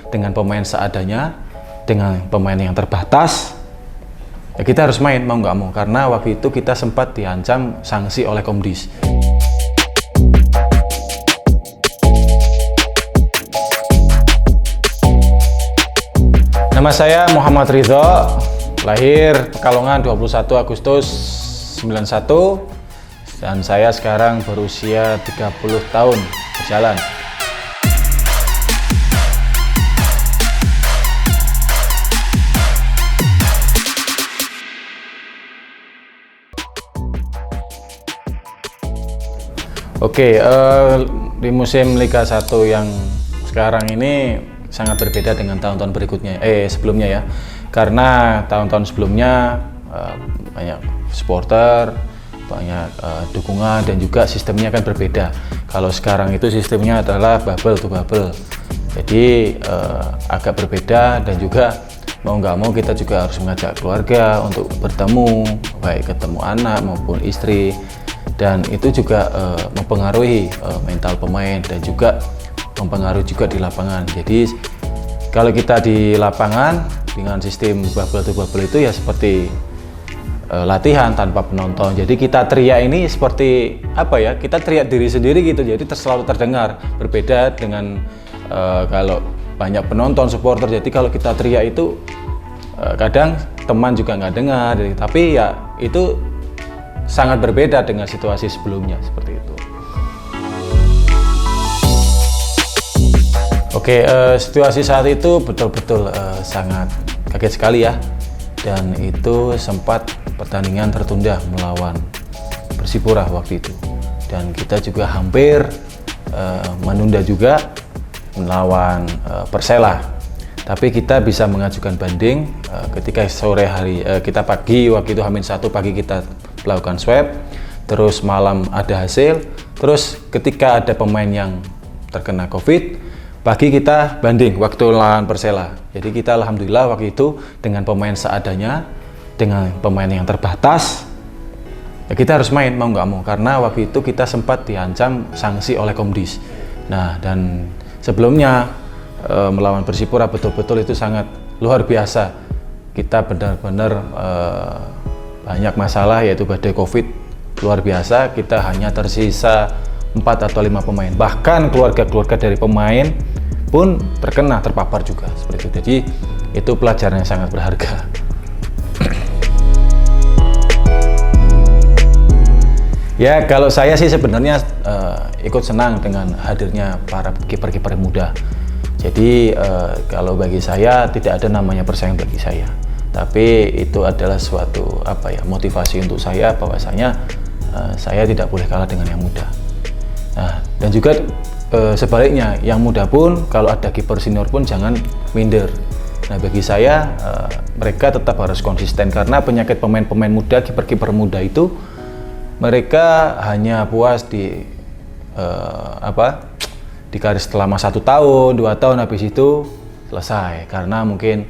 dengan pemain seadanya, dengan pemain yang terbatas, ya kita harus main mau nggak mau, karena waktu itu kita sempat diancam sanksi oleh Komdis. Nama saya Muhammad Ridho, lahir Pekalongan 21 Agustus 91, dan saya sekarang berusia 30 tahun berjalan. Oke, di musim Liga 1 yang sekarang ini sangat berbeda dengan tahun-tahun berikutnya, sebelumnya ya. Karena tahun-tahun sebelumnya banyak supporter, banyak dukungan, dan juga sistemnya kan berbeda. Kalau sekarang itu sistemnya adalah bubble to bubble. Jadi agak berbeda, dan juga mau nggak mau kita juga harus mengajak keluarga untuk bertemu, baik ketemu anak maupun istri. Dan itu juga mempengaruhi mental pemain, dan juga mempengaruhi juga di lapangan. Jadi kalau kita di lapangan dengan sistem bubble to bubble itu ya seperti latihan tanpa penonton. Jadi kita teriak ini seperti apa ya? Kita teriak diri sendiri gitu. Jadi selalu terdengar. Berbeda dengan kalau banyak penonton supporter. Jadi kalau kita teriak itu kadang teman juga nggak dengar. Tapi ya itu sangat berbeda dengan situasi sebelumnya seperti itu. Oke, situasi saat itu betul-betul sangat kaget sekali ya, dan itu sempat pertandingan tertunda melawan Persipura waktu itu, dan kita juga hampir menunda juga melawan Persela, tapi kita bisa mengajukan banding ketika sore hari, kita pagi waktu itu H-1 pagi kita melakukan swab, terus malam ada hasil, terus ketika ada pemain yang terkena COVID, pagi kita banding waktu lawan Persela. Jadi kita alhamdulillah waktu itu dengan pemain seadanya, dengan pemain yang terbatas, ya kita harus main mau nggak mau, karena waktu itu kita sempat diancam sanksi oleh Komdis. Nah, dan sebelumnya melawan Persipura betul-betul itu sangat luar biasa. Kita benar-benar banyak masalah, yaitu badai COVID luar biasa. Kita hanya tersisa 4 atau 5 pemain, bahkan keluarga-keluarga dari pemain pun terpapar juga seperti itu. Jadi itu pelajaran yang sangat berharga. Ya, kalau saya sih sebenarnya ikut senang dengan hadirnya para kiper-kiper muda. Jadi kalau bagi saya tidak ada namanya persaingan bagi saya, tapi itu adalah suatu motivasi untuk saya, bahwasanya saya tidak boleh kalah dengan yang muda. Nah, dan juga sebaliknya, yang muda pun kalau ada kiper senior pun jangan minder. Nah, bagi saya mereka tetap harus konsisten, karena penyakit pemain-pemain muda, kiper-kiper muda itu mereka hanya puas di garis selama 1 tahun, 2 tahun, habis itu selesai, karena mungkin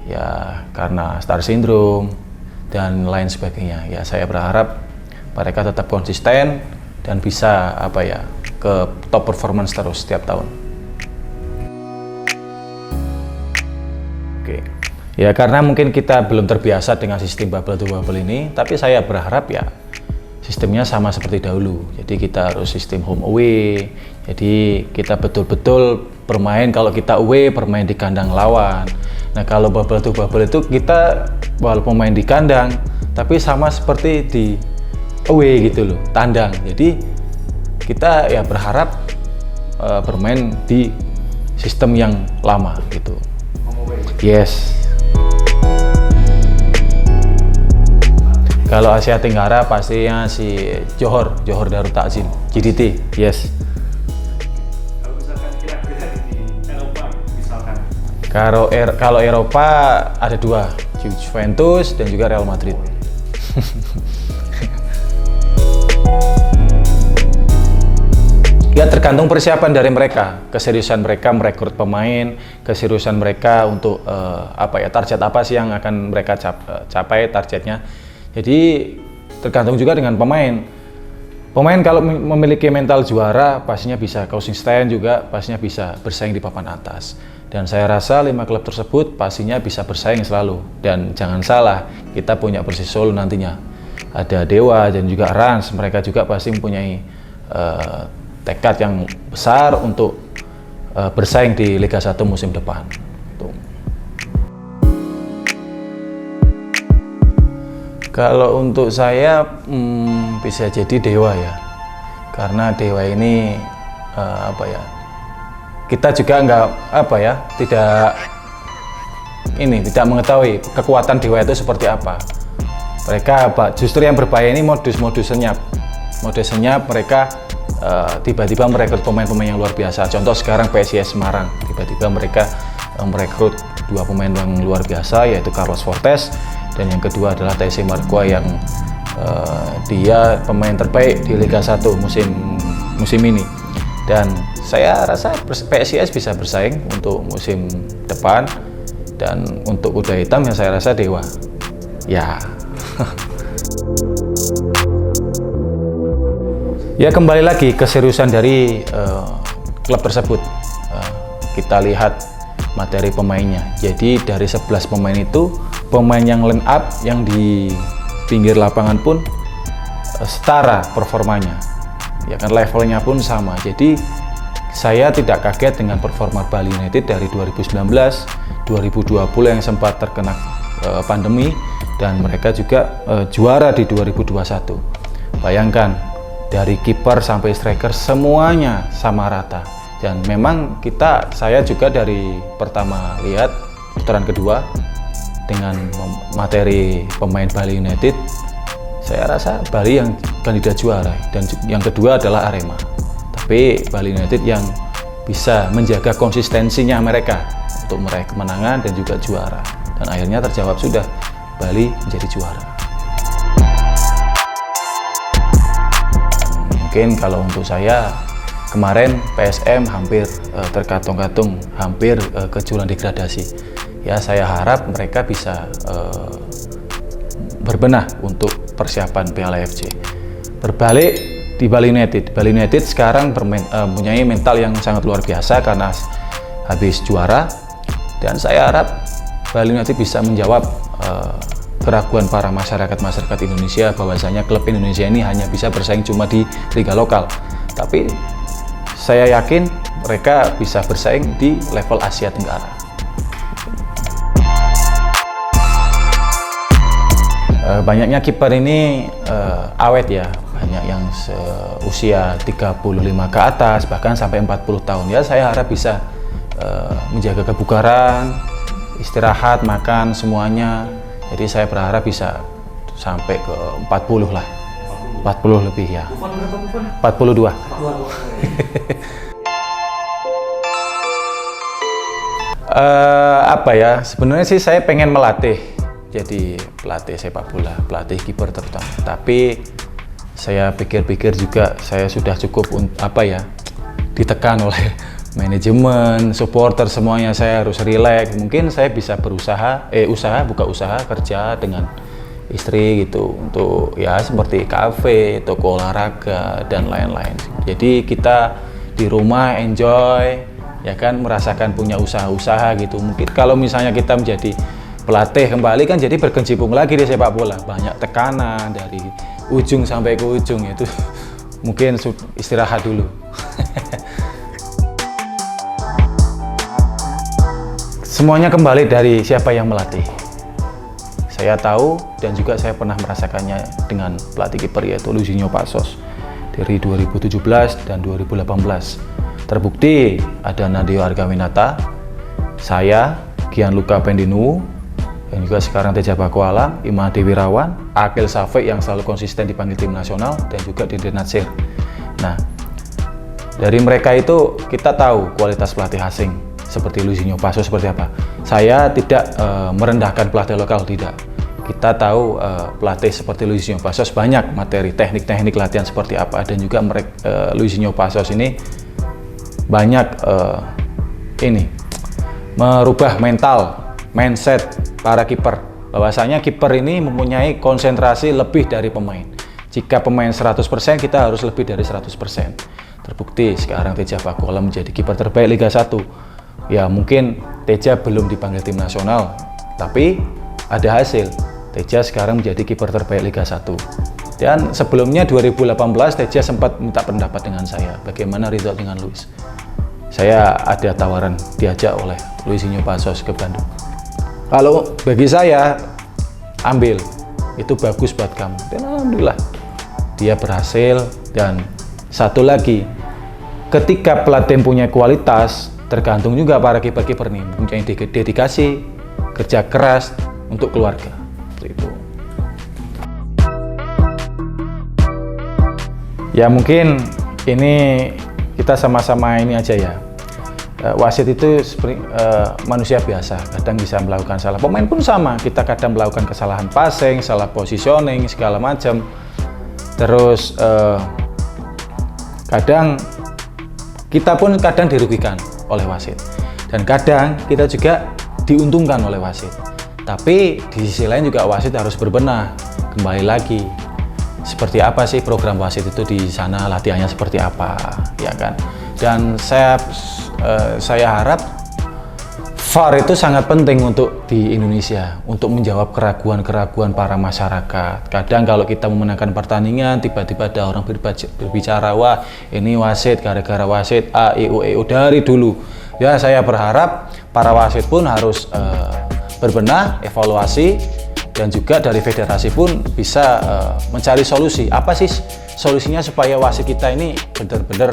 ya karena star syndrome dan lain sebagainya. Ya, saya berharap mereka tetap konsisten dan bisa ke top performance terus setiap tahun. Oke. Ya, karena mungkin kita belum terbiasa dengan sistem bubble to bubble ini, tapi saya berharap ya sistemnya sama seperti dahulu. Jadi kita harus sistem home away. Jadi kita betul-betul bermain, kalau kita away bermain di kandang lawan. Nah, kalau bubble to bubble itu kita walaupun main di kandang, tapi sama seperti di away gitu loh, tandang. Jadi kita ya berharap bermain di sistem yang lama gitu. Yes. Kalau Asia Tenggara pastinya si Johor Darut Takzim, JDT. Yes. Kalau misalkan kira-kira di Eropa misalkan. Kalau Eropa ada 2, Juventus dan juga Real Madrid. Ya, tergantung persiapan dari mereka, keseriusan mereka merekrut pemain, keseriusan mereka untuk target apa sih yang akan mereka capai targetnya. Jadi tergantung juga dengan pemain. Pemain kalau memiliki mental juara pastinya bisa konsisten, juga pastinya bisa bersaing di papan atas. Dan saya rasa 5 klub tersebut pastinya bisa bersaing selalu. Dan jangan salah, kita punya Persis Solo nantinya. Ada Dewa dan juga Rans, mereka juga pasti mempunyai tekad yang besar untuk bersaing di Liga 1 musim depan. Kalau untuk saya bisa jadi Dewa ya, karena Dewa ini kita juga tidak mengetahui kekuatan Dewa itu seperti apa. Mereka justru yang berbahaya ini modus senyap. Modus senyap mereka tiba-tiba merekrut pemain-pemain yang luar biasa. Contoh sekarang PSIS Semarang, tiba-tiba mereka merekrut 2 pemain yang luar biasa, yaitu Carlos Fortes dan yang kedua adalah TC Marqua yang dia pemain terbaik di Liga 1 musim ini. Dan saya rasa PSIS bisa bersaing untuk musim depan, dan untuk kuda hitam yang saya rasa Dewa. Ya. Ya, kembali lagi keseriusan dari klub tersebut. Kita lihat materi pemainnya. Jadi dari 11 pemain itu, pemain yang line up yang di pinggir lapangan pun setara performanya, ya kan, levelnya pun sama. Jadi saya tidak kaget dengan performa Bali United dari 2019, 2020 yang sempat terkena pandemi, dan mereka juga juara di 2021. Bayangkan, dari kiper sampai striker semuanya sama rata. Dan memang saya juga dari pertama lihat putaran kedua dengan materi pemain Bali United, saya rasa Bali yang kandidat juara, dan yang kedua adalah Arema. Tapi Bali United yang bisa menjaga konsistensinya mereka untuk meraih kemenangan dan juga juara, dan akhirnya terjawab sudah, Bali menjadi juara. Mungkin kalau untuk saya, kemarin PSM hampir terkatung-katung, hampir ke jurang degradasi. Ya, saya harap mereka bisa berbenah untuk persiapan Piala AFC. Berbalik di Bali United. Bali United sekarang mempunyai mental yang sangat luar biasa karena habis juara, dan saya harap Bali United bisa menjawab keraguan para masyarakat Indonesia bahwasanya klub Indonesia ini hanya bisa bersaing cuma di liga lokal. Tapi saya yakin mereka bisa bersaing di level Asia Tenggara. Banyaknya kiper ini awet ya, banyak yang usia 35 ke atas, bahkan sampai 40 tahun. Ya, saya harap bisa menjaga kebugaran, istirahat, makan, semuanya. Jadi saya berharap bisa sampai ke 40 lah, 40 lebih ya. 42. Sebenarnya sih saya pengen melatih, jadi pelatih sepak bola, pelatih kiper terutama. Tapi saya pikir-pikir juga saya sudah cukup ditekan oleh manajemen, supporter, semuanya. Saya harus rileks. Mungkin saya bisa buka usaha kerja dengan istri gitu, untuk ya seperti kafe, toko olahraga dan lain-lain. Jadi kita di rumah enjoy, ya kan, merasakan punya usaha-usaha gitu. Mungkin kalau misalnya kita menjadi pelatih kembali kan jadi berkecimpung lagi di sepak bola, banyak tekanan dari ujung sampai ke ujung, itu mungkin istirahat dulu. Semuanya kembali dari siapa yang melatih. Saya tahu dan juga saya pernah merasakannya dengan pelatih kiper, yaitu Luizinho Passos dari 2017 dan 2018. Terbukti ada Nadeo Argawinata, saya, Gianluca Pendinu, dan juga sekarang Teja Pakualam, Imade Wirawan, Akil Safik yang selalu konsisten dipanggil tim nasional, dan juga Dede Natsir. Nah, dari mereka itu kita tahu kualitas pelatih asing seperti Luizinho Passos seperti apa. Saya tidak merendahkan pelatih lokal, tidak. Kita tahu pelatih seperti Luizinho Passos banyak materi teknik-teknik latihan seperti apa, dan juga Luizinho Passos ini banyak merubah mindset para kiper, bahwasanya kiper ini mempunyai konsentrasi lebih dari pemain. Jika pemain 100%, kita harus lebih dari 100%. Terbukti sekarang Teja Pakualam menjadi kiper terbaik Liga 1. Ya mungkin Teja belum dipanggil tim nasional, tapi ada hasil. Teja sekarang menjadi kiper terbaik Liga 1. Dan sebelumnya 2018 Teja sempat minta pendapat dengan saya, bagaimana result dengan Luis. Saya ada tawaran diajak oleh Luisinho Pasos ke Bandung. Kalau bagi saya, ambil, itu bagus buat kamu. Dan alhamdulillah dia berhasil. Dan satu lagi, ketika pelatih punya kualitas, tergantung juga para kiper-kiper nih punya dedikasi, kerja keras untuk keluarga. Seperti itu. Ya mungkin ini kita sama-sama ini aja ya. Wasit itu seperti manusia biasa, kadang bisa melakukan salah. Pemain pun sama, kita kadang melakukan kesalahan passing, salah positioning, segala macam. Terus kadang kita pun kadang dirugikan oleh wasit, dan kadang kita juga diuntungkan oleh wasit. Tapi di sisi lain juga wasit harus berbenah. Kembali lagi, seperti apa sih program wasit itu di sana, latihannya seperti apa, ya kan? Dan saya harap VAR itu sangat penting untuk di Indonesia, untuk menjawab keraguan-keraguan para masyarakat. Kadang kalau kita memenangkan pertandingan, tiba-tiba ada orang berbicara, wah ini wasit, gara-gara wasit A, I, U, E, U dari dulu. Ya saya berharap para wasit pun harus berbenah, evaluasi, dan juga dari federasi pun bisa mencari solusi. Apa sih solusinya supaya wasit kita ini benar-benar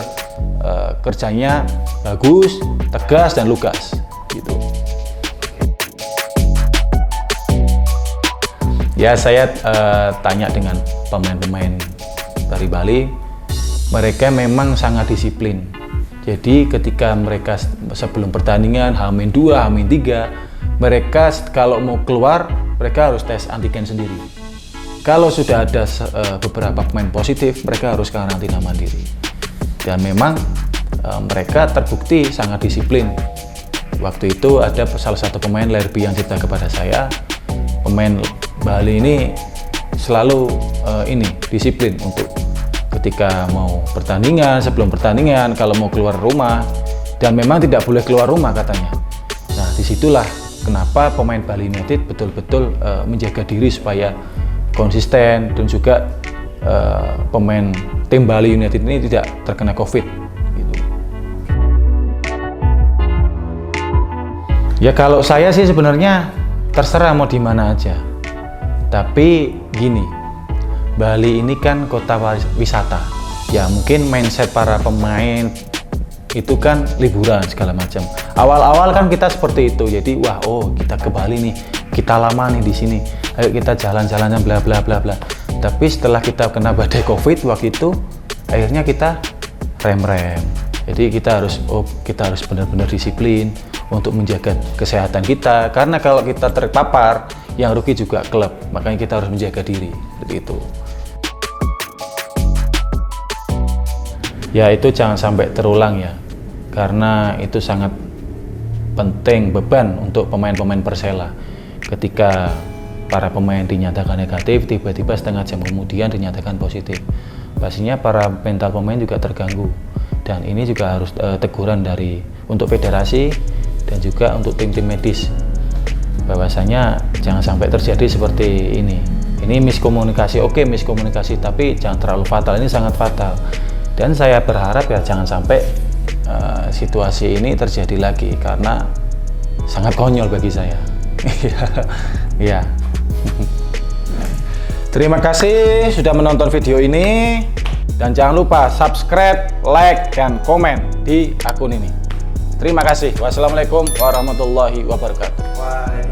kerjanya bagus, tegas, dan lugas gitu. Ya saya tanya dengan pemain-pemain dari Bali, mereka memang sangat disiplin. Jadi ketika mereka sebelum pertandingan H-2, H-3, mereka kalau mau keluar mereka harus tes antigen sendiri. Kalau sudah ada beberapa pemain positif, mereka harus karantina mandiri. Dan memang mereka terbukti sangat disiplin. Waktu itu ada salah satu pemain Lerby yang cerita kepada saya, pemain Bali ini selalu disiplin untuk ketika mau pertandingan, sebelum pertandingan, kalau mau keluar rumah, dan memang tidak boleh keluar rumah katanya. Nah disitulah kenapa pemain Bali United betul-betul menjaga diri supaya konsisten, dan juga pemain tim Bali United ini tidak terkena COVID gitu. Ya kalau saya sih sebenarnya terserah mau di mana aja. Tapi gini, Bali ini kan kota wisata. Ya mungkin mindset para pemain itu kan liburan segala macam. Awal-awal kan kita seperti itu. Jadi wah, kita ke Bali nih, kita lama nih di sini. Ayo kita jalan-jalan bla bla bla bla. Tapi setelah kita kena badai Covid waktu itu, akhirnya kita rem-rem. Jadi kita harus benar-benar disiplin untuk menjaga kesehatan kita. Karena kalau kita terpapar, yang rugi juga klub. Makanya kita harus menjaga diri. Seperti itu. Ya itu jangan sampai terulang ya. Karena itu sangat penting, beban untuk pemain-pemain Persela. Ketika para pemain dinyatakan negatif, tiba-tiba setengah jam kemudian dinyatakan positif. Pastinya para mental pemain juga terganggu. Dan ini juga harus teguran untuk federasi dan juga untuk tim-tim medis. Bahwasanya jangan sampai terjadi seperti ini. Ini miskomunikasi, miskomunikasi, tapi jangan terlalu fatal. Ini sangat fatal. Dan saya berharap ya jangan sampai situasi ini terjadi lagi, karena sangat konyol bagi saya. Ya. Terima kasih sudah menonton video ini, dan jangan lupa subscribe, like, dan komen di akun ini. Terima kasih. Wassalamualaikum warahmatullahi wabarakatuh.